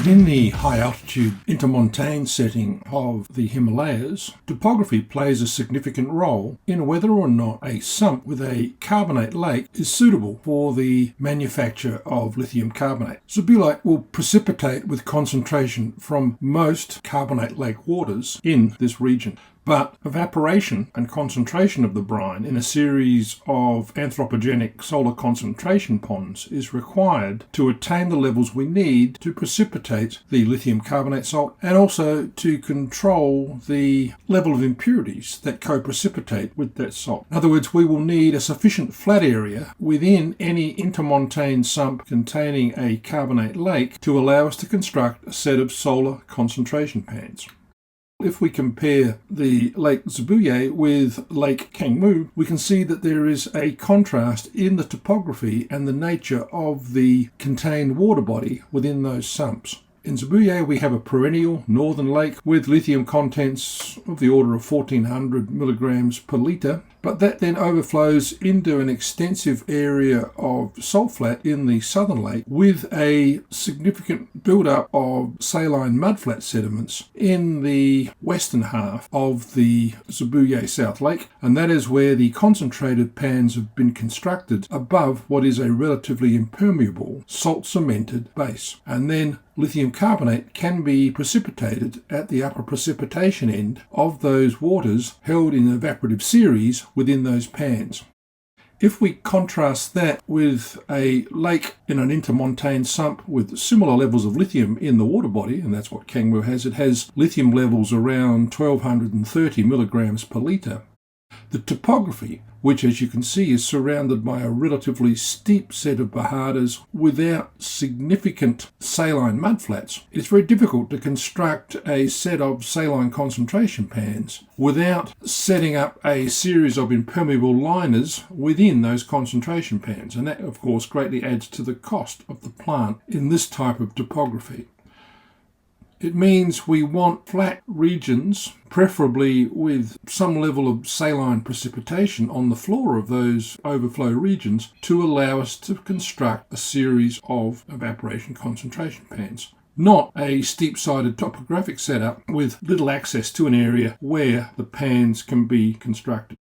Within the high-altitude intermontane setting of the Himalayas, topography plays a significant role in whether or not a sump with a carbonate lake is suitable for the manufacture of lithium carbonate. Zabuyelite will precipitate with concentration from most carbonate lake waters in this region. But evaporation and concentration of the brine in a series of anthropogenic solar concentration ponds is required to attain the levels we need to precipitate the lithium carbonate salt and also to control the level of impurities that co-precipitate with that salt. In other words, we will need a sufficient flat area within any intermontane sump containing a carbonate lake to allow us to construct a set of solar concentration pans. If we compare the Lake Zabuye with Lake Kangmu, we can see that there is a contrast in the topography and the nature of the contained water body within those sumps. In Zabuye, we have a perennial northern lake with lithium contents of the order of 1400 milligrams per litre, but that then overflows into an extensive area of salt flat in the southern lake with a significant build-up of saline mudflat sediments in the western half of the Zabuye South Lake, and that is where the concentrated pans have been constructed above what is a relatively impermeable salt-cemented base. And then lithium carbonate can be precipitated at the upper precipitation end of those waters held in evaporative series within those pans. If we contrast that with a lake in an intermontane sump with similar levels of lithium in the water body, and that's what Kangmu has, it has lithium levels around 1230 milligrams per litre. The topography, which as you can see is surrounded by a relatively steep set of bahadas without significant saline mudflats, it's very difficult to construct a set of saline concentration pans without setting up a series of impermeable liners within those concentration pans, and that of course greatly adds to the cost of the plant in this type of topography. It means we want flat regions, preferably with some level of saline precipitation on the floor of those overflow regions, to allow us to construct a series of evaporation concentration pans. Not a steep-sided topographic setup with little access to an area where the pans can be constructed.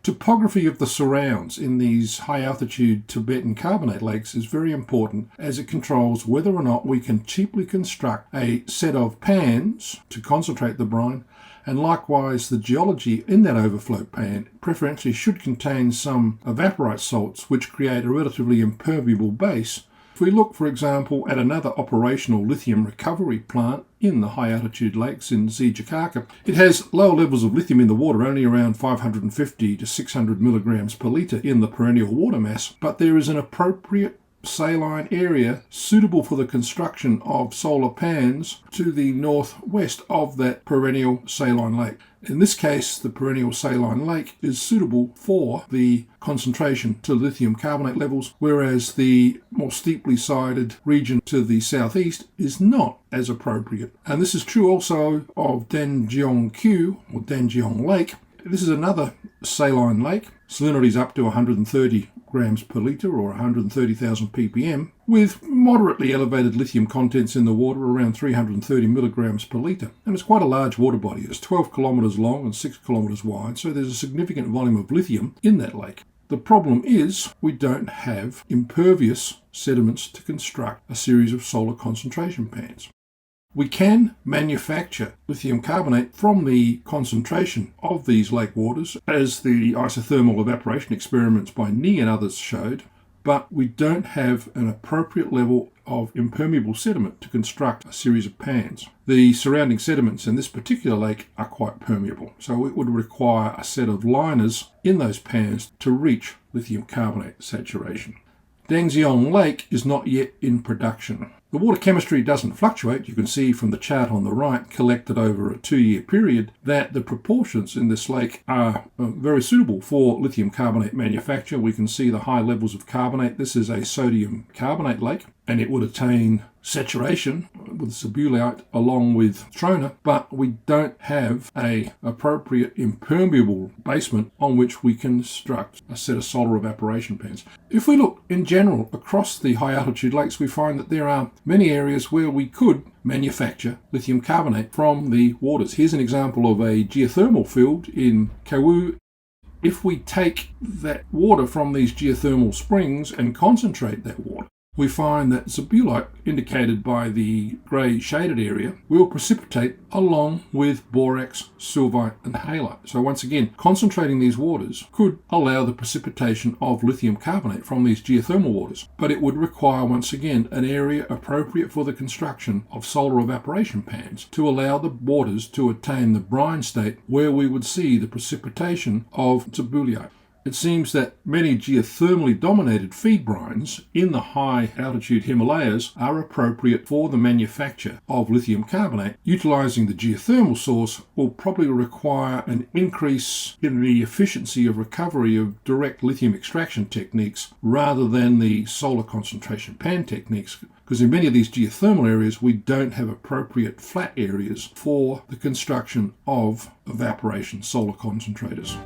Topography of the surrounds in these high-altitude Tibetan carbonate lakes is very important as it controls whether or not we can cheaply construct a set of pans to concentrate the brine, and likewise the geology in that overflow pan preferentially should contain some evaporite salts which create a relatively impermeable base. If we look, for example, at another operational lithium recovery plant in the high-altitude lakes in Jakarta, it has lower levels of lithium in the water, only around 550 to 600 milligrams per litre in the perennial water mass, but there is an appropriate saline area suitable for the construction of solar pans to the northwest of that perennial saline lake. In this case, the perennial saline lake is suitable for the concentration to lithium carbonate levels, whereas the more steeply sided region to the southeast is not as appropriate. And this is true also of Danjeong-Q, or Danjeong Lake. This is another saline lake. Salinity is up to 130 grams per litre or 130,000 ppm, with moderately elevated lithium contents in the water around 330 milligrams per litre. And it's quite a large water body. It's 12 kilometres long and 6 kilometres wide, so there's a significant volume of lithium in that lake. The problem is we don't have impervious sediments to construct a series of solar concentration pans. We can manufacture lithium carbonate from the concentration of these lake waters, as the isothermal evaporation experiments by Ni and others showed, but we don't have an appropriate level of impermeable sediment to construct a series of pans. The surrounding sediments in this particular lake are quite permeable, so it would require a set of liners in those pans to reach lithium carbonate saturation. Danjeong Lake is not yet in production. The water chemistry doesn't fluctuate. You can see from the chart on the right, collected over a 2-year period, that the proportions in this lake are very suitable for lithium carbonate manufacture. We can see the high levels of carbonate. This is a sodium carbonate lake. and it would attain saturation with zabuyelite along with trona, but we don't have a appropriate impermeable basement on which we construct a set of solar evaporation pans. If we look in general across the high altitude lakes, we find that there are many areas where we could manufacture lithium carbonate from the waters. Here's an example of a geothermal field in Kauai. If we take that water from these geothermal springs and concentrate that water, we find that zabuyelite, indicated by the grey shaded area, will precipitate along with borax, sylvite and halite. So once again, concentrating these waters could allow the precipitation of lithium carbonate from these geothermal waters, but it would require once again an area appropriate for the construction of solar evaporation pans to allow the waters to attain the brine state where we would see the precipitation of zabuyelite. It seems that many geothermally dominated feed brines in the high altitude Himalayas are appropriate for the manufacture of lithium carbonate. Utilizing the geothermal source will probably require an increase in the efficiency of recovery of direct lithium extraction techniques rather than the solar concentration pan techniques, because in many of these geothermal areas we don't have appropriate flat areas for the construction of evaporation solar concentrators.